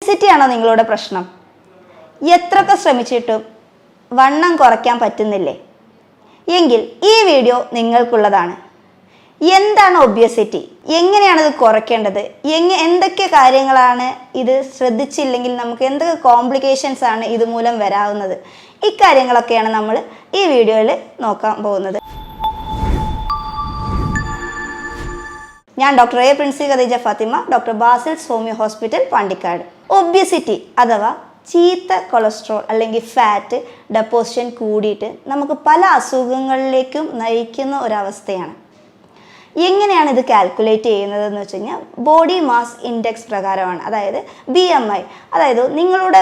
Obesity ആണോ നിങ്ങളുടെ പ്രശ്നം? എത്രയൊക്കെ ശ്രമിച്ചിട്ടും വണ്ണം കുറയ്ക്കാൻ പറ്റുന്നില്ലേ? എങ്കിൽ ഈ വീഡിയോ നിങ്ങൾക്കുള്ളതാണ്. എന്താണ് ഒബേസിറ്റി? എങ്ങനെയാണ് ഇത് കുറയ്ക്കേണ്ടത്? എന്തൊക്കെ കാര്യങ്ങളാണ് ഇത് ശ്രദ്ധിച്ചില്ലെങ്കിൽ നമുക്ക് എന്തൊക്കെ കോംപ്ലിക്കേഷൻസ് ആണ് ഇതുമൂലം വരാവുന്നത്? ഇക്കാര്യങ്ങളൊക്കെയാണ് നമ്മൾ ഈ വീഡിയോയിൽ നോക്കാൻ പോകുന്നത്. ഞാൻ doctor A Princy Khadeeja Fathima, doctor Basil's homoeo hospital, Pandikkad. Obesity അഥവാ ചീത്ത കൊളസ്ട്രോൾ അല്ലെങ്കിൽ ഫാറ്റ് ഡെപ്പോസിഷൻ കൂടിയിട്ട് നമുക്ക് പല അസുഖങ്ങളിലേക്കും നയിക്കുന്ന ഒരവസ്ഥയാണ്. എങ്ങനെയാണ് ഇത് കാൽക്കുലേറ്റ് ചെയ്യുന്നതെന്ന് വെച്ച് കഴിഞ്ഞാൽ ബോഡി മാസ് ഇൻഡെക്സ് പ്രകാരമാണ്. അതായത് BMI, അതായത് നിങ്ങളുടെ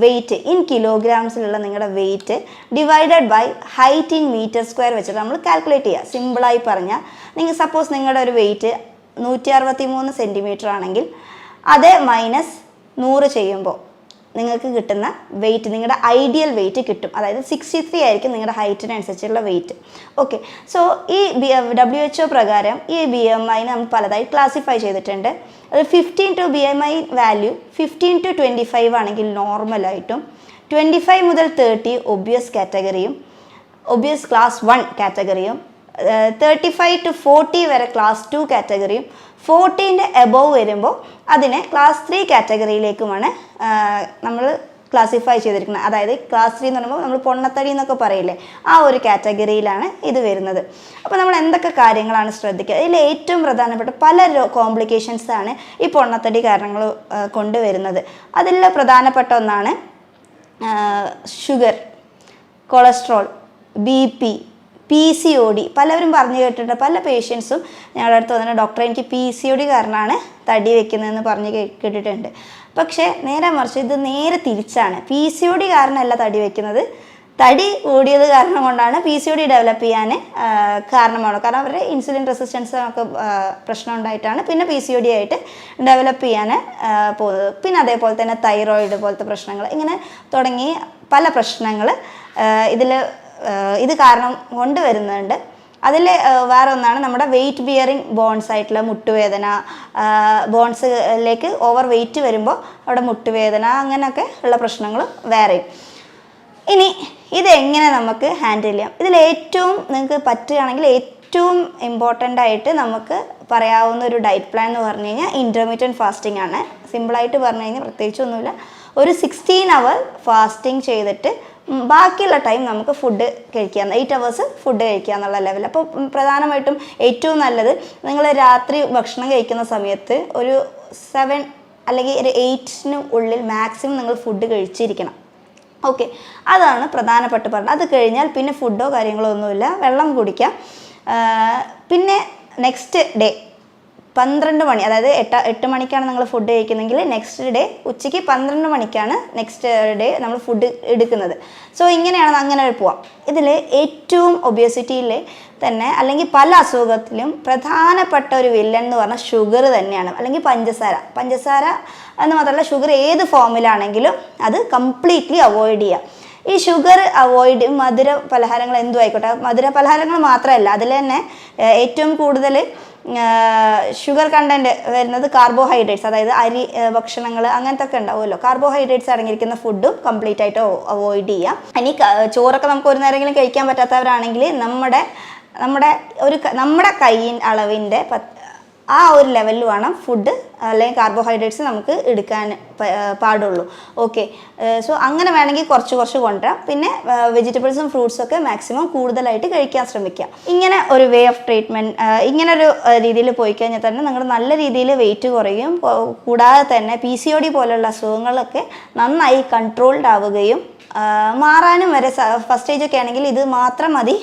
വെയിറ്റ് ഇൻ കിലോഗ്രാംസിലുള്ള നിങ്ങളുടെ weight divided by height in metre square വെച്ചിട്ട് നമ്മൾ കാൽക്കുലേറ്റ് ചെയ്യുക. സിമ്പിളായി പറഞ്ഞാൽ നിങ്ങൾ സപ്പോസ് നിങ്ങളുടെ ഒരു വെയിറ്റ് 163 സെൻറ്റിമീറ്റർ ആണെങ്കിൽ അത് മൈനസ് 100 ചെയ്യുമ്പോൾ നിങ്ങൾക്ക് കിട്ടുന്ന വെയിറ്റ്, നിങ്ങളുടെ ഐഡിയൽ വെയിറ്റ് കിട്ടും. അതായത് 63 ആയിരിക്കും നിങ്ങളുടെ ഹൈറ്റിനനുസരിച്ചുള്ള വെയിറ്റ്. ഓക്കെ, സോ ഈ WHO പ്രകാരം ഈ BMI നമ്മൾ പലതായി ക്ലാസിഫൈ ചെയ്തിട്ടുണ്ട്. അത് 15 ടു BMI വാല്യൂ 15 to 25 ആണെങ്കിൽ നോർമലായിട്ടും, 25 മുതൽ 30 ഒബിയസ് കാറ്റഗറിയും, ഒബിയസ് ക്ലാസ് 1 കാറ്റഗറിയും, 35 to 40 വരെ ക്ലാസ് 2 കാറ്റഗറിയും, 40ൻ്റെ എബോവ് വരുമ്പോൾ അതിനെ ക്ലാസ് 3 കാറ്റഗറിയിലേക്കുമാണ് നമ്മൾ ക്ലാസിഫൈ ചെയ്തിരിക്കുന്നത്. അതായത് ക്ലാസ് 3 എന്ന് പറയുമ്പോൾ നമ്മൾ പൊണ്ണത്തടി എന്നൊക്കെ പറയില്ലേ, ആ ഒരു കാറ്റഗറിയിലാണ് ഇത് വരുന്നത്. അപ്പോൾ നമ്മൾ എന്തൊക്കെ കാര്യങ്ങളാണ് ശ്രദ്ധിക്കുക? ഇതിൽ ഏറ്റവും പ്രധാനപ്പെട്ട പല കോംപ്ലിക്കേഷൻസാണ് ഈ പൊണ്ണത്തടി കാരണങ്ങൾ കൊണ്ടുവരുന്നത്. അതിൽ പ്രധാനപ്പെട്ട ഒന്നാണ് ഷുഗർ, കൊളസ്ട്രോൾ, BP, PCOD. പലവരും പറഞ്ഞു കേട്ടിട്ട് പല പേഷ്യൻസും ഞങ്ങളുടെ അടുത്ത് വന്നിട്ട് ഡോക്ടറെ എനിക്ക് PCOD കാരണമാണ് തടി വെക്കുന്നതെന്ന് പറഞ്ഞ് കേട്ടിട്ടുണ്ട്. പക്ഷേ നേരെ മറിച്ച് ഇത് നേരെ തിരിച്ചാണ്. PCOD കാരണമല്ല തടി വെക്കുന്നത്, തടി കൂടിയത് കാരണം കൊണ്ടാണ് PCOD ഡെവലപ്പ് ചെയ്യാൻ കാരണമാണ്. കാരണം അവരുടെ ഇൻസുലിൻ റെസിസ്റ്റൻസ് ഒക്കെ പ്രശ്നം ഉണ്ടായിട്ടാണ് പിന്നെ PCOD ആയിട്ട് ഡെവലപ്പ് ചെയ്യാൻ പോകുന്നത്. പിന്നെ അതേപോലെ തന്നെ തൈറോയിഡ് പോലത്തെ പ്രശ്നങ്ങൾ, ഇങ്ങനെ തുടങ്ങി പല പ്രശ്നങ്ങൾ ഇത് കാരണം കൊണ്ടുവരുന്നുണ്ട്. അതിൽ വേറെ ഒന്നാണ് നമ്മുടെ വെയിറ്റ് ബിയറിങ് ബോൺസ് ആയിട്ടുള്ള മുട്ടുവേദന, ബോൺസിലേക്ക് ഓവർ വെയിറ്റ് വരുമ്പോൾ അവിടെ മുട്ടുവേദന, അങ്ങനെയൊക്കെ ഉള്ള പ്രശ്നങ്ങൾ വേറെയും. ഇനി ഇതെങ്ങനെ നമുക്ക് ഹാൻഡിൽ ചെയ്യാം? ഇതിലേറ്റവും നിങ്ങൾക്ക് പറ്റുകയാണെങ്കിൽ ഏറ്റവും ഇമ്പോർട്ടൻ്റ് ആയിട്ട് നമുക്ക് പറയാവുന്ന ഒരു ഡയറ്റ് പ്ലാൻ എന്ന് പറഞ്ഞു കഴിഞ്ഞാൽ ഇൻ്റർമീഡിയറ്റ് ഫാസ്റ്റിംഗ് ആണ്. സിമ്പിളായിട്ട് പറഞ്ഞു കഴിഞ്ഞാൽ പ്രത്യേകിച്ചൊന്നുമില്ല, ഒരു 16 hour ഫാസ്റ്റിംഗ് ചെയ്തിട്ട് ബാക്കിയുള്ള ടൈം നമുക്ക് ഫുഡ് കഴിക്കുക, 8 hours ഫുഡ് കഴിക്കുക എന്നുള്ള ലെവൽ. അപ്പോൾ പ്രധാനമായിട്ടും ഏറ്റവും നല്ലത് നിങ്ങൾ രാത്രി ഭക്ഷണം കഴിക്കുന്ന സമയത്ത് ഒരു 7 അല്ലെങ്കിൽ ഒരു 8 ഉള്ളിൽ മാക്സിമം നിങ്ങൾ ഫുഡ് കഴിച്ചിരിക്കണം. ഓക്കെ, അതാണ് പ്രധാനപ്പെട്ട് പറഞ്ഞത്. അത് കഴിഞ്ഞാൽ പിന്നെ ഫുഡോ കാര്യങ്ങളോ ഒന്നുമില്ല, വെള്ളം കുടിക്കാം. പിന്നെ നെക്സ്റ്റ് ഡേ 12 മണി, അതായത് 8 മണിക്കാണ് നിങ്ങൾ ഫുഡ് കഴിക്കുന്നതെങ്കിൽ നെക്സ്റ്റ് ഡേ ഉച്ചയ്ക്ക് 12 മണിക്കാണ് നെക്സ്റ്റ് ഡേ നമ്മൾ ഫുഡ് എടുക്കുന്നത്. സോ ഇങ്ങനെയാണ് അങ്ങനെ പോവാം. ഇതിൽ ഏറ്റവും ഒബേസിറ്റിയിൽ തന്നെ അല്ലെങ്കിൽ പല അസുഖത്തിലും പ്രധാനപ്പെട്ട ഒരു വില്ലൻ എന്ന് പറഞ്ഞാൽ ഷുഗർ തന്നെയാണ്, അല്ലെങ്കിൽ പഞ്ചസാര എന്ന് മാത്രമല്ല ഷുഗർ ഏത് ഫോമിലാണെങ്കിലും അത് കംപ്ലീറ്റ്ലി അവോയ്ഡ് ചെയ്യുക. ഈ ഷുഗർ അവോയ്ഡ്, മധുര പലഹാരങ്ങൾ എന്തും ആയിക്കോട്ടെ, മധുര പലഹാരങ്ങൾ മാത്രമല്ല, അതിൽ തന്നെ ഏറ്റവും കൂടുതൽ ഷുഗർ കണ്ടൻറ്റ് വരുന്നത് കാർബോഹൈഡ്രേറ്റ്സ്, അതായത് അരി ഭക്ഷണങ്ങൾ അങ്ങനത്തെ ഒക്കെ ഉണ്ടാവുമല്ലോ, കാർബോഹൈഡ്രേറ്റ്സ് അടങ്ങിയിരിക്കുന്ന ഫുഡും കംപ്ലീറ്റ് ആയിട്ട് അവോയ്ഡ് ചെയ്യാം. ഇനി ചോറൊക്കെ നമുക്ക് ഒരു നേരമെങ്കിലും കഴിക്കാൻ പറ്റാത്തവരാണെങ്കിൽ നമ്മുടെ കൈയിൻ അളവിൻ്റെ ആ ഒരു ലെവലിൽ വേണം ഫുഡ് അല്ലെങ്കിൽ കാർബോഹൈഡ്രേറ്റ്സ് നമുക്ക് എടുക്കാൻ പാടുള്ളൂ. ഓക്കെ, സോ അങ്ങനെ വേണമെങ്കിൽ കുറച്ച് കൊണ്ടുവരാം. പിന്നെ വെജിറ്റബിൾസും ഫ്രൂട്ട്സും ഒക്കെ മാക്സിമം കൂടുതലായിട്ട് കഴിക്കാൻ ശ്രമിക്കുക. ഇങ്ങനെ ഒരു വേ ഓഫ് ട്രീറ്റ്മെൻറ്റ്, ഇങ്ങനൊരു രീതിയിൽ പോയി കഴിഞ്ഞാൽ തന്നെ നിങ്ങൾ നല്ല രീതിയിൽ വെയിറ്റ് കുറയും. കൂടാതെ തന്നെ PCOD പോലുള്ള അസുഖങ്ങളൊക്കെ നന്നായി കൺട്രോൾഡ് ആവുകയും മാറാനും വരെ ഫസ്റ്റ് സ്റ്റേജൊക്കെ ആണെങ്കിൽ ഇത് മാത്രം മതി,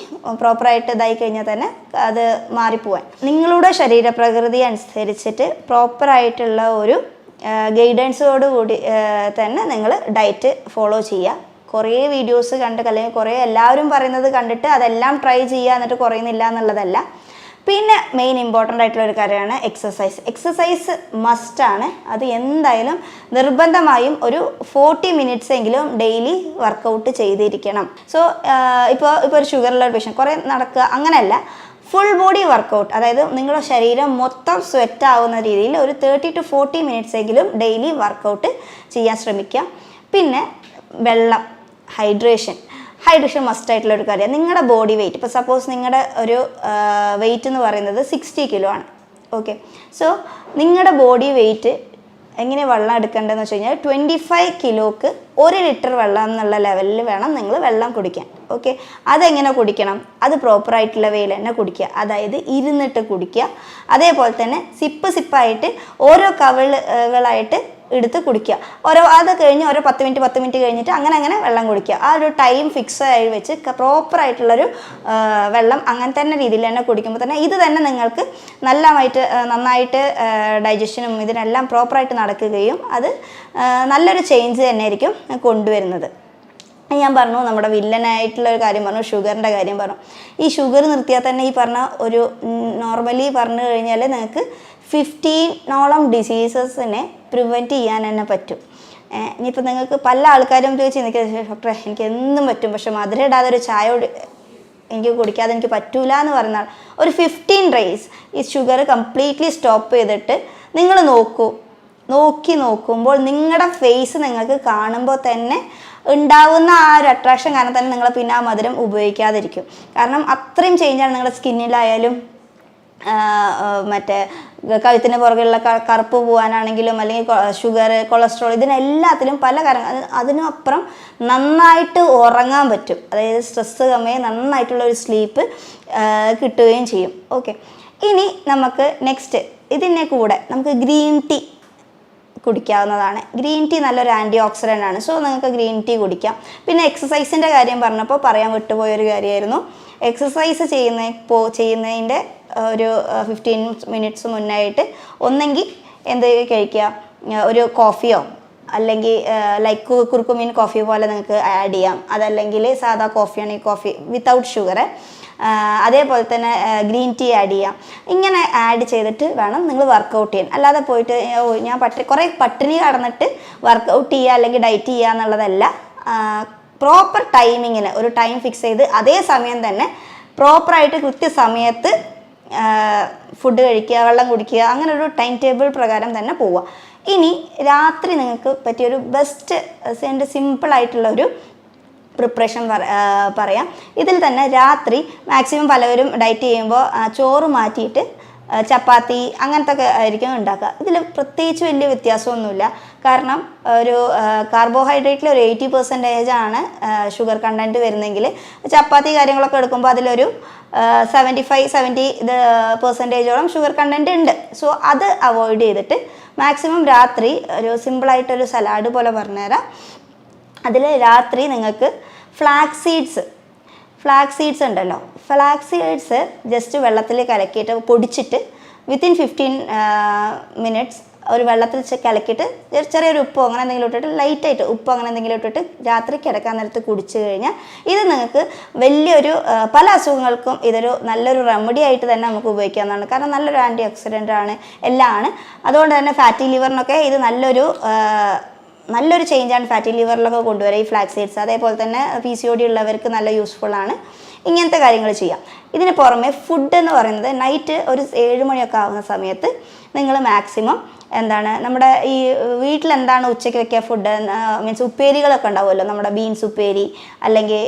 പ്രോപ്പറായിട്ട് ഇതായി കഴിഞ്ഞാൽ തന്നെ അത് മാറിപ്പോവാൻ. നിങ്ങളുടെ ശരീരപ്രകൃതി അനുസരിച്ചിട്ട് പ്രോപ്പറായിട്ടുള്ള ഒരു ഗൈഡൻസോട് കൂടി തന്നെ നിങ്ങൾ ഡയറ്റ് ഫോളോ ചെയ്യുക. കുറേ വീഡിയോസ് കണ്ട് അല്ലെങ്കിൽ കുറേ എല്ലാവരും പറയുന്നത് കണ്ടിട്ട് അതെല്ലാം ട്രൈ ചെയ്യുക എന്നിട്ട് കുറയുന്നില്ല എന്നുള്ളതല്ല. പിന്നെ മെയിൻ ഇമ്പോർട്ടൻ്റ് ആയിട്ടുള്ള ഒരു കാര്യമാണ് എക്സസൈസ് മസ്റ്റാണ്. അത് എന്തായാലും നിർബന്ധമായും ഒരു 40 minutes എങ്കിലും ഡെയിലി വർക്കൗട്ട് ചെയ്തിരിക്കണം. സോ ഇപ്പോൾ ഒരു ഷുഗറുള്ള ഒരു പേഷ്യൻ്റ് കുറേ നടക്കുക അങ്ങനെയല്ല, ഫുൾ ബോഡി വർക്കൗട്ട്, അതായത് നിങ്ങളുടെ ശരീരം മൊത്തം സ്വെറ്റ് ആവുന്ന രീതിയിൽ ഒരു 30 to 40 മിനിറ്റ്സ് എങ്കിലും ഡെയിലി വർക്കൗട്ട് ചെയ്യാൻ ശ്രമിക്കുക. പിന്നെ വെള്ളം, ഹൈഡ്രേഷൻ മസ്റ്റ് ഒരു കാര്യം. നിങ്ങളുടെ ബോഡി വെയിറ്റ്, ഇപ്പോൾ സപ്പോസ് നിങ്ങളുടെ ഒരു വെയിറ്റ് എന്ന് പറയുന്നത് 60 കിലോ ആണ്. ഓക്കെ, സോ നിങ്ങളുടെ ബോഡി വെയിറ്റ് എങ്ങനെ വെള്ളം എടുക്കേണ്ടതെന്ന് വെച്ച് കഴിഞ്ഞാൽ 25 കിലോക്ക് 1 ലിറ്റർ വെള്ളം എന്നുള്ള ലെവലിൽ വേണം നിങ്ങൾ വെള്ളം കുടിക്കാൻ. ഓക്കെ, അതെങ്ങനെ കുടിക്കണം? അത് പ്രോപ്പറായിട്ടുള്ള വേയിൽ തന്നെ കുടിക്കുക, അതായത് ഇരുന്നിട്ട് കുടിക്കുക. അതേപോലെ തന്നെ സിപ്പായിട്ട് ഓരോ കവിളുകളായിട്ട് എടുത്ത് കുടിക്കുക. അത് കഴിഞ്ഞ് ഓരോ 10 മിനിറ്റ് കഴിഞ്ഞിട്ട് അങ്ങനെ വെള്ളം കുടിക്കുക. ആ ഒരു ടൈം ഫിക്സ് ആയി വെച്ച് പ്രോപ്പറായിട്ടുള്ളൊരു വെള്ളം അങ്ങനെ തന്നെ രീതിയിൽ തന്നെ കുടിക്കുമ്പോൾ തന്നെ ഇത് തന്നെ നിങ്ങൾക്ക് നന്നായിട്ട് ഡൈജഷനും ഇതിനെല്ലാം പ്രോപ്പറായിട്ട് നടക്കുകയും അത് നല്ലൊരു ചേഞ്ച് തന്നെ ആയിരിക്കും കൊണ്ടുവരുന്നത്. ഞാൻ പറഞ്ഞു, നമ്മുടെ വില്ലനായിട്ടുള്ള ഒരു കാര്യം പറഞ്ഞു, ഷുഗറിൻ്റെ കാര്യം പറഞ്ഞു. ഈ ഷുഗർ നിർത്തിയാൽ തന്നെ ഈ പറഞ്ഞ ഒരു നോർമലി പറഞ്ഞു കഴിഞ്ഞാൽ നിങ്ങൾക്ക് 15ഓളം ഡിസീസസിനെ പ്രിവെൻറ്റ് ചെയ്യാൻ തന്നെ പറ്റും. ഇനിയിപ്പോൾ നിങ്ങൾക്ക് പല ആൾക്കാരും ചോദിച്ച് എനിക്ക് ഡോക്ടറെ എനിക്ക് എന്നും പറ്റും, പക്ഷെ മധുരം ഇടാതെ ഒരു ചായ എനിക്ക് കുടിക്കാതെ എനിക്ക് പറ്റൂല എന്ന് പറഞ്ഞാൽ ഒരു 15 days ഈ ഷുഗർ കംപ്ലീറ്റ്ലി സ്റ്റോപ്പ് ചെയ്തിട്ട് നിങ്ങൾ നോക്കുമ്പോൾ നിങ്ങളുടെ ഫേസ് നിങ്ങൾക്ക് കാണുമ്പോൾ തന്നെ ഉണ്ടാവുന്ന ആ ഒരു അട്രാക്ഷൻ കാരണം തന്നെ നിങ്ങൾ പിന്നെ ആ മധുരം ഉപയോഗിക്കാതിരിക്കും. കാരണം അത്രയും ചേഞ്ചാണ് നിങ്ങളുടെ സ്കിന്നിലായാലും മറ്റേ കഴുത്തിന് പുറകെയുള്ള കറുപ്പ് പോകാനാണെങ്കിലും അല്ലെങ്കിൽ ഷുഗർ, കൊളസ്ട്രോൾ, ഇതിനെല്ലാത്തിലും പല കാര്യങ്ങൾ. അതിനും അപ്പുറം നന്നായിട്ട് ഉറങ്ങാൻ പറ്റും, അതായത് സ്ട്രെസ്സ് കമ്മിയായി നന്നായിട്ടുള്ളൊരു സ്ലീപ്പ് കിട്ടുകയും ചെയ്യും. ഓക്കെ, ഇനി നമുക്ക് നെക്സ്റ്റ് ഇതിനെ കൂടെ നമുക്ക് ഗ്രീൻ ടീ കുടിക്കാവുന്നതാണ്. ഗ്രീൻ ടീ നല്ലൊരു ആൻറ്റി ഓക്സിഡൻ്റ് ആണ്. സോ നിങ്ങൾക്ക് ഗ്രീൻ ടീ കുടിക്കാം. പിന്നെ എക്സസൈസിൻ്റെ കാര്യം പറഞ്ഞപ്പോൾ പറയാൻ വിട്ടുപോയൊരു കാര്യമായിരുന്നു. എക്സസൈസ് ചെയ്യുന്നതിൻ്റെ ഒരു 15 minutes മുന്നായിട്ട് ഒന്നെങ്കിൽ എന്ത് കഴിക്കുക, ഒരു കോഫിയോ അല്ലെങ്കിൽ ലൈക്ക് കുറുക്കുമീൻ കോഫി പോലെ നിങ്ങൾക്ക് ആഡ് ചെയ്യാം. അതല്ലെങ്കിൽ സാധാ കോഫിയാണെങ്കിൽ കോഫി വിത്തൗട്ട് ഷുഗർ. അതേപോലെ തന്നെ ഗ്രീൻ ടീ ആഡ് ചെയ്യാം. ഇങ്ങനെ ആഡ് ചെയ്തിട്ട് വേണം നിങ്ങൾ വർക്കൗട്ട് ചെയ്യാൻ. അല്ലാതെ പോയിട്ട് ഞാൻ കുറേ പട്ടിണി കടന്നിട്ട് വർക്കൗട്ട് ചെയ്യുക അല്ലെങ്കിൽ ഡയറ്റ് ചെയ്യുക എന്നുള്ളതല്ല. പ്രോപ്പർ ടൈമിങ്ങിന് ഒരു ടൈം ഫിക്സ് ചെയ്ത് അതേ സമയം തന്നെ പ്രോപ്പറായിട്ട് കൃത്യസമയത്ത് ഫുഡ് കഴിക്കുക, വെള്ളം കുടിക്കുക, അങ്ങനെ ഒരു ടൈം ടേബിൾ പ്രകാരം തന്നെ പോവുക. ഇനി രാത്രി നിങ്ങൾക്ക് പറ്റിയൊരു ബെസ്റ്റ് എൻ്റെ സിമ്പിളായിട്ടുള്ളൊരു പ്രിപ്പറേഷൻ പറയാം. ഇതിൽ തന്നെ രാത്രി മാക്സിമം പലവരും ഡയറ്റ് ചെയ്യുമ്പോൾ ചോറ് മാറ്റിയിട്ട് ചപ്പാത്തി അങ്ങനത്തെ ഒക്കെ ആയിരിക്കും ഉണ്ടാക്കുക. ഇതിൽ പ്രത്യേകിച്ച് വലിയ വ്യത്യാസമൊന്നുമില്ല. കാരണം ഒരു കാർബോഹൈഡ്രേറ്റിൽ ഒരു 80% ആണ് ഷുഗർ കണ്ടൻറ്റ് വരുന്നെങ്കിൽ ചപ്പാത്തി കാര്യങ്ങളൊക്കെ എടുക്കുമ്പോൾ അതിലൊരു 75-70% ഷുഗർ കണ്ടൻറ്റ് ഉണ്ട്. സോ അത് അവോയ്ഡ് ചെയ്തിട്ട് മാക്സിമം രാത്രി ഒരു സിമ്പിളായിട്ടൊരു സലാഡ് പോലെ പറഞ്ഞുതരാം. അതിൽ രാത്രി നിങ്ങൾക്ക് ഫ്ലാക്സ് സീഡ്സ് ഉണ്ടല്ലോ, ഫ്ലാക്സ് സീഡ്സ് ജസ്റ്റ് വെള്ളത്തിൽ കലക്കിയിട്ട് പൊടിച്ചിട്ട് വിത്തിൻ 15 minutes ഒരു വെള്ളത്തിൽ കലക്കിയിട്ട് ചെറിയൊരു ഉപ്പോ അങ്ങനെ എന്തെങ്കിലും ഇട്ടിട്ട് ലൈറ്റായിട്ട് ഉപ്പ് അങ്ങനെ എന്തെങ്കിലും ഇട്ടിട്ട് രാത്രി കിടക്കാൻ നേരത്ത് കുടിച്ചു കഴിഞ്ഞാൽ ഇത് നിങ്ങൾക്ക് വലിയൊരു പല അസുഖങ്ങൾക്കും ഇതൊരു നല്ലൊരു റെമഡി ആയിട്ട് തന്നെ നമുക്ക് ഉപയോഗിക്കാവുന്നതാണ്. കാരണം നല്ലൊരു ആൻറ്റി ഓക്സിഡൻ്റ് ആണ്, എല്ലാം ആണ്. അതുകൊണ്ട് തന്നെ ഫാറ്റി ലിവറിനൊക്കെ ഇത് നല്ലൊരു ചേഞ്ചാണ് ഫാറ്റി ലിവറിലൊക്കെ കൊണ്ടുവരിക ഈ ഫ്ലാക്സ് സീഡ്സ്. അതേപോലെ തന്നെ PCOD ഉള്ളവർക്ക് നല്ല യൂസ്ഫുൾ ആണ്. ഇങ്ങനത്തെ കാര്യങ്ങൾ ചെയ്യാം. ഇതിന് പുറമെ ഫുഡ് എന്ന് പറയുന്നത് നൈറ്റ് ഒരു 7 മണിയൊക്കെ ആവുന്ന സമയത്ത് നിങ്ങൾ മാക്സിമം നമ്മുടെ ഈ വീട്ടിലെന്താണ് ഉച്ചയ്ക്ക് വെക്കുക ഫുഡ് മീൻസ് ഉപ്പേരികളൊക്കെ ഉണ്ടാവുമല്ലോ, നമ്മുടെ ബീൻസ് ഉപ്പേരി അല്ലെങ്കിൽ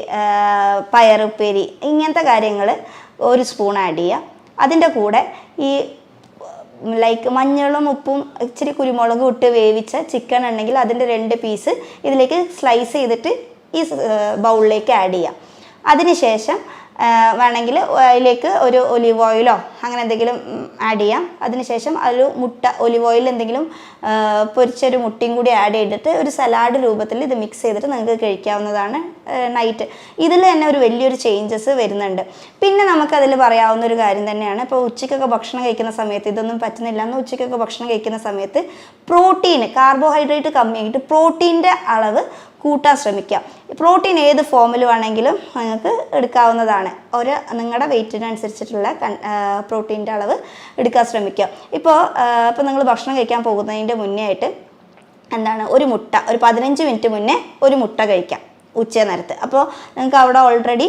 പയർ ഉപ്പേരി, ഇങ്ങനത്തെ കാര്യങ്ങൾ 1 സ്പൂൺ ആഡ് ചെയ്യുക. അതിൻ്റെ കൂടെ ഈ ലൈക്ക് മഞ്ഞളും ഉപ്പും ഇച്ചിരി കുരുമുളകും ഇട്ട് വേവിച്ച ചിക്കൻ ഉണ്ടെങ്കിൽ അതിൻ്റെ 2 പീസ് ഇതിലേക്ക് സ്ലൈസ് ചെയ്തിട്ട് ഈ ബൗളിലേക്ക് ആഡ് ചെയ്യാം. അതിനുശേഷം വേണമെങ്കിൽ അതിലേക്ക് ഒരു ഒലിവ് ഓയിലോ അങ്ങനെ എന്തെങ്കിലും ആഡ് ചെയ്യാം. അതിനുശേഷം ഒരു ഒലിവ് ഓയിൽ എന്തെങ്കിലും പൊരിച്ചൊരു മുട്ടയും കൂടി ആഡ് ചെയ്തിട്ട് ഒരു സലാഡ് രൂപത്തിൽ ഇത് മിക്സ് ചെയ്തിട്ട് നിങ്ങൾക്ക് കഴിക്കാവുന്നതാണ് നൈറ്റ്. ഇതിൽ തന്നെ ഒരു വലിയൊരു ചേഞ്ചസ് വരുന്നുണ്ട്. പിന്നെ നമുക്കതിൽ പറയാവുന്ന ഒരു കാര്യം തന്നെയാണ്, ഇപ്പോൾ ഉച്ചയ്ക്കൊക്കെ ഭക്ഷണം കഴിക്കുന്ന സമയത്ത് ഇതൊന്നും പറ്റുന്നില്ല എന്ന് ഉച്ചയ്ക്കൊക്കെ ഭക്ഷണം കഴിക്കുന്ന സമയത്ത് കാർബോഹൈഡ്രേറ്റ് കമ്മിയായിട്ട് പ്രോട്ടീൻ്റെ അളവ് കൂട്ടാൻ ശ്രമിക്കുക. പ്രോട്ടീൻ ഏത് ഫോമിൽ വേണമെങ്കിലും നിങ്ങൾക്ക് എടുക്കാവുന്നതാണ്. നിങ്ങളുടെ വെയിറ്റിനനുസരിച്ചിട്ടുള്ള പ്രോട്ടീൻ്റെ അളവ് എടുക്കാൻ ശ്രമിക്കുക. ഇപ്പോൾ നിങ്ങൾ ഭക്ഷണം കഴിക്കാൻ പോകുന്നതിൻ്റെ മുന്നേ ആയിട്ട് ഒരു മുട്ട ഒരു 15 മിനിറ്റ് മുന്നേ ഒരു മുട്ട കഴിക്കാം. ഉച്ചനേരത്ത്. അപ്പോൾ നിങ്ങൾക്ക് അവിടെ ഓൾറെഡി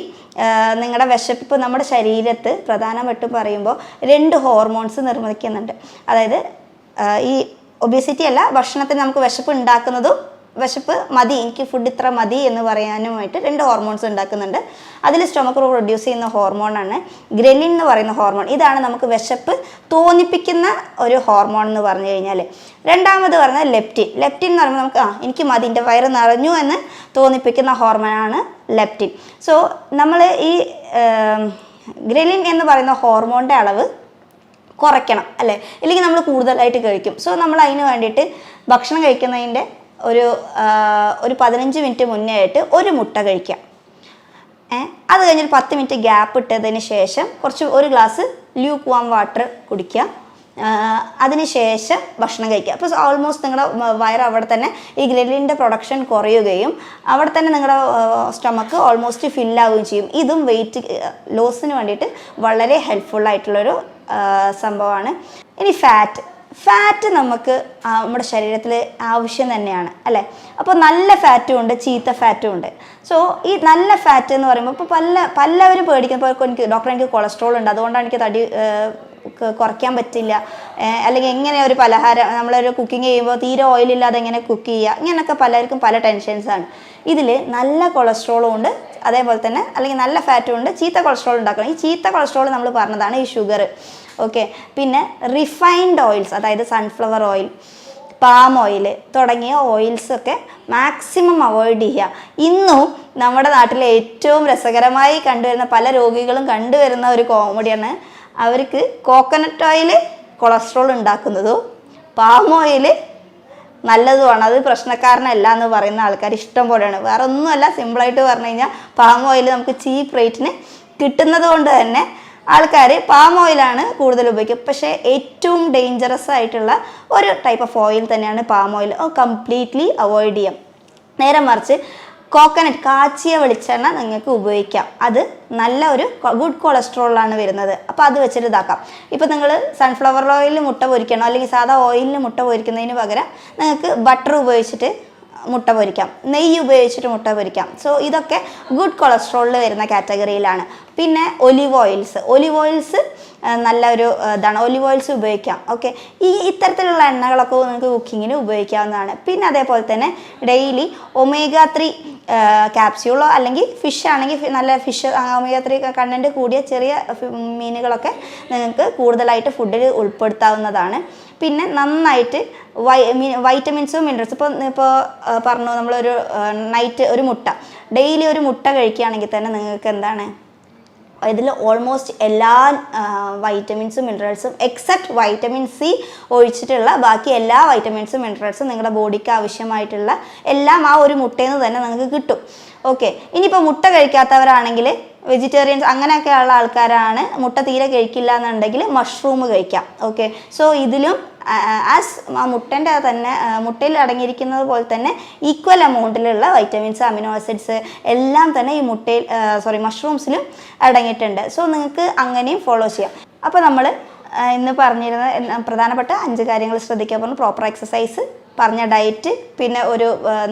നിങ്ങളുടെ വിശപ്പ് നമ്മുടെ ശരീരത്ത് പ്രധാനമായിട്ടും പറയുമ്പോൾ 2 ഹോർമോൺസ് നിർമ്മിക്കുന്നുണ്ട്. അതായത് ഈ ഒബേസിറ്റി അല്ല, ഭക്ഷണത്തിന് നമുക്ക് വിശപ്പ് ഉണ്ടാക്കുന്നതും വിശപ്പ് മതി, എനിക്ക് ഫുഡ് ഇത്ര മതി എന്ന് പറയാനുമായിട്ട് 2 ഹോർമോൺസ് ഉണ്ടാക്കുന്നുണ്ട്. അതിൽ സ്റ്റൊമക്ക് പ്രൊഡ്യൂസ് ചെയ്യുന്ന ഹോർമോണാണ് ഗ്രലിൻ എന്ന് പറയുന്ന ഹോർമോൺ. ഇതാണ് നമുക്ക് വിശപ്പ് തോന്നിപ്പിക്കുന്ന ഒരു ഹോർമോൺ എന്ന് പറഞ്ഞു കഴിഞ്ഞാൽ. രണ്ടാമത് പറഞ്ഞാൽ ലെപ്റ്റിൻ. ലെപ്റ്റിൻ എന്ന് പറയുമ്പോൾ നമുക്ക് എനിക്ക് മതി, എൻ്റെ വയറ് നിറഞ്ഞു എന്ന് തോന്നിപ്പിക്കുന്ന ഹോർമോണാണ് ലെപ്റ്റിൻ. സോ നമ്മൾ ഈ ഗ്രലിൻ എന്ന് പറയുന്ന ഹോർമോണിൻ്റെ അളവ് കുറയ്ക്കണം അല്ലേ, ഇല്ലെങ്കിൽ നമ്മൾ കൂടുതലായിട്ട് കഴിക്കും. സോ നമ്മൾ അതിന് വേണ്ടിയിട്ട് ഭക്ഷണം കഴിക്കുന്നതിൻ്റെ ഒരു 15 മിനിറ്റ് മുന്നേ ആയിട്ട് ഒരു മുട്ട കഴിക്കാം. അത് കഴിഞ്ഞൊരു 10 മിനിറ്റ് ഗ്യാപ്പ് ഇട്ടതിന് ശേഷം ഒരു ഗ്ലാസ് ല്യൂക്ക് വാം വാട്ടർ കുടിക്കുക. അതിന് ശേഷം ഭക്ഷണം കഴിക്കുക. അപ്പോൾ ഓൾമോസ്റ്റ് നിങ്ങളുടെ വയറ് അവിടെ തന്നെ ഈ ഗ്രലിൻ്റെ പ്രൊഡക്ഷൻ കുറയുകയും അവിടെ തന്നെ നിങ്ങളുടെ സ്റ്റൊമക്ക് ഓൾമോസ്റ്റ് ഫില്ലാവുകയും ചെയ്യും. ഇതും വെയിറ്റ് ലോസിന് വേണ്ടിയിട്ട് വളരെ ഹെൽപ്ഫുള്ളായിട്ടുള്ളൊരു സംഭവമാണ്. ഇനി ഫാറ്റ് നമുക്ക് നമ്മുടെ ശരീരത്തിൽ ആവശ്യം തന്നെയാണ് അല്ലേ. അപ്പോൾ നല്ല ഫാറ്റും ഉണ്ട്, ചീത്ത ഫാറ്റും ഉണ്ട്. സോ ഈ നല്ല ഫാറ്റ് എന്ന് പറയുമ്പോൾ ഇപ്പോൾ പലവരും പേടിക്കുമ്പോൾ എനിക്ക് കൊളസ്ട്രോൾ ഉണ്ട്, അതുകൊണ്ടാണ് എനിക്ക് തടി കുറയ്ക്കാൻ പറ്റില്ല, അല്ലെങ്കിൽ എങ്ങനെ ഒരു പലഹാരം നമ്മളൊരു കുക്കിംഗ് ചെയ്യുമ്പോൾ തീരെ ഓയിലില്ലാതെ എങ്ങനെ കുക്ക് ചെയ്യുക, ഇങ്ങനെയൊക്കെ പലർക്കും പല ടെൻഷൻസാണ്. ഇതിൽ നല്ല കൊളസ്ട്രോളും ഉണ്ട്, അതേപോലെ തന്നെ അല്ലെങ്കിൽ നല്ല ഫാറ്റും ഉണ്ട്, ചീത്ത കൊളസ്ട്രോൾ ഉണ്ടാക്കണം. ഈ ചീത്ത കൊളസ്ട്രോൾ നമ്മൾ പറഞ്ഞതാണ് ഈ ഷുഗർ. ഓക്കെ, പിന്നെ റിഫൈൻഡ് ഓയിൽസ്, അതായത് സൺഫ്ലവർ ഓയിൽ, പാം ഓയിൽ തുടങ്ങിയ ഓയിൽസൊക്കെ മാക്സിമം അവോയ്ഡ് ചെയ്യുക. ഇന്നും നമ്മുടെ നാട്ടിലെ ഏറ്റവും രസകരമായി കണ്ടുവരുന്ന പല രോഗികളും കണ്ടുവരുന്ന ഒരു കോമഡിയാണ്, അവർക്ക് കോക്കനട്ട് ഓയിൽ കൊളസ്ട്രോൾ ഉണ്ടാക്കുന്നതും പാം ഓയിൽ നല്ലതുമാണ്, അത് പ്രശ്നക്കാരനല്ല എന്ന് പറയുന്ന ആൾക്കാർ ഇഷ്ടം പോലെയാണ്. വേറെ ഒന്നുമല്ല, സിമ്പിളായിട്ട് പറഞ്ഞു കഴിഞ്ഞാൽ പാം ഓയിൽ നമുക്ക് ചീപ്പ് റേറ്റിന് കിട്ടുന്നത് കൊണ്ട് തന്നെ ആൾക്കാർ പാം ഓയിലാണ് കൂടുതൽ ഉപയോഗിക്കുക. പക്ഷേ ഏറ്റവും ഡേഞ്ചറസ് ആയിട്ടുള്ള ഒരു ടൈപ്പ് ഓഫ് ഓയിൽ തന്നെയാണ് പാം ഓയിൽ. കംപ്ലീറ്റ്ലി അവോയ്ഡ് ചെയ്യാം. നേരെ മറിച്ച് കോക്കനട്ട്, കാച്ചിയ വെളിച്ചെണ്ണ നിങ്ങൾക്ക് ഉപയോഗിക്കാം. അത് നല്ല ഒരു ഗുഡ് കൊളസ്ട്രോളാണ് വരുന്നത്. അപ്പോൾ അത് വെച്ചിട്ട് ഇതാക്കാം. ഇപ്പോൾ നിങ്ങൾ സൺഫ്ലവർ ഓയിലിൽ മുട്ട പൊരിക്കണോ അല്ലെങ്കിൽ സാധാ ഓയിലിൽ മുട്ട പൊരിക്കുന്നതിന് പകരം നിങ്ങൾക്ക് ബട്ടർ ഉപയോഗിച്ചിട്ട് മുട്ട പൊരിക്കാം, നെയ്യ് ഉപയോഗിച്ചിട്ട് മുട്ട പൊരിക്കാം. സോ ഇതൊക്കെ ഗുഡ് കൊളസ്ട്രോളിൽ വരുന്ന കാറ്റഗറിയിലാണ്. പിന്നെ ഒലിവ് ഓയിൽസ് നല്ലൊരു ഇതാണ്, ഒലിവ് ഓയിൽസ് ഉപയോഗിക്കാം. ഓക്കെ, ഇത്തരത്തിലുള്ള എണ്ണകളൊക്കെ നിങ്ങൾക്ക് കുക്കിങ്ങിന് ഉപയോഗിക്കാവുന്നതാണ്. പിന്നെ അതേപോലെ തന്നെ ഡെയിലി omega-3 ക്യാപ്സ്യൂളോ അല്ലെങ്കിൽ ഫിഷ് ആണെങ്കിൽ നല്ല ഫിഷ് omega-3 കണ്ടൻറ്റ് കൂടിയ ചെറിയ മീനുകളൊക്കെ നിങ്ങൾക്ക് കൂടുതലായിട്ട് ഫുഡിൽ ഉൾപ്പെടുത്താവുന്നതാണ്. പിന്നെ നന്നായിട്ട് വൈറ്റമിൻസും മിനറൽസും ഇപ്പോൾ പറഞ്ഞു, നമ്മളൊരു നൈറ്റ് ഒരു മുട്ട, ഡെയിലി ഒരു മുട്ട കഴിക്കുകയാണെങ്കിൽ തന്നെ നിങ്ങൾക്ക് എന്താണ് ഇതിൽ ഓൾമോസ്റ്റ് എല്ലാ വൈറ്റമിൻസും മിനറൽസും എക്സെപ്റ്റ് വൈറ്റമിൻ സി ഒഴിച്ചിട്ടുള്ള ബാക്കി എല്ലാ വൈറ്റമിൻസും മിനറൽസും നിങ്ങളുടെ ബോഡിക്ക് ആവശ്യമായിട്ടുള്ള എല്ലാം ആ ഒരു മുട്ടയിൽ നിന്ന് തന്നെ നിങ്ങൾക്ക് കിട്ടും. ഓക്കെ, ഇനിയിപ്പോൾ മുട്ട കഴിക്കാത്തവരാണെങ്കിൽ വെജിറ്റേറിയൻസ് അങ്ങനെയൊക്കെയുള്ള ആൾക്കാരാണ് മുട്ട തീരെ കഴിക്കില്ല എന്നുണ്ടെങ്കിൽ മഷ്റൂം കഴിക്കാം. ഓക്കെ, സോ ഇതിലും ആസ് ആ മുട്ടൻ്റെ തന്നെ മുട്ടയിൽ അടങ്ങിയിരിക്കുന്നത് പോലെ തന്നെ ഈക്വൽ എമൗണ്ടിലുള്ള വൈറ്റമിൻസ്, അമിനോ ആസിഡ്സ് എല്ലാം തന്നെ ഈ മഷ്റൂംസിലും അടങ്ങിയിട്ടുണ്ട്. സോ നിങ്ങൾക്ക് അങ്ങനെയും ഫോളോ ചെയ്യാം. അപ്പോൾ നമ്മൾ ഇന്ന് പറഞ്ഞിരുന്ന പ്രധാനപ്പെട്ട 5 കാര്യങ്ങൾ ശ്രദ്ധിക്കാൻ പറഞ്ഞു. പ്രോപ്പർ എക്സസൈസ്, പറഞ്ഞ ഡയറ്റ്, പിന്നെ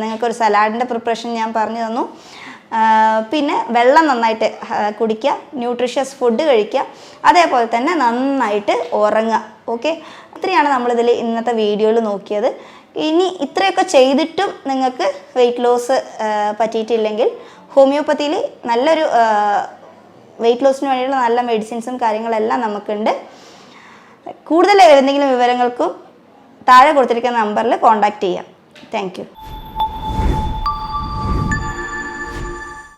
നിങ്ങൾക്കൊരു സലാഡിൻ്റെ പ്രിപ്പറേഷൻ ഞാൻ പറഞ്ഞു തന്നു. പിന്നെ വെള്ളം നന്നായിട്ട് കുടിക്കുക, ന്യൂട്രീഷ്യസ് ഫുഡ് കഴിക്കുക, അതേപോലെ തന്നെ നന്നായിട്ട് ഉറങ്ങുക. ഓക്കെ, ഇത്രയാണ് നമ്മളിതിൽ ഇന്നത്തെ വീഡിയോയിൽ നോക്കിയത്. ഇനി ഇത്രയൊക്കെ ചെയ്തിട്ടും നിങ്ങൾക്ക് വെയിറ്റ് ലോസ് പറ്റിയിട്ടില്ലെങ്കിൽ ഹോമിയോപ്പതിയിൽ നല്ലൊരു വെയിറ്റ് ലോസിന് വേണ്ടിയുള്ള നല്ല മെഡിസിൻസും കാര്യങ്ങളെല്ലാം നമുക്കുണ്ട്. കൂടുതൽ എന്തെങ്കിലും വിവരങ്ങൾക്കും താഴെ കൊടുത്തിരിക്കുന്ന നമ്പറിൽ കോൺടാക്റ്റ് ചെയ്യാം. Thank you.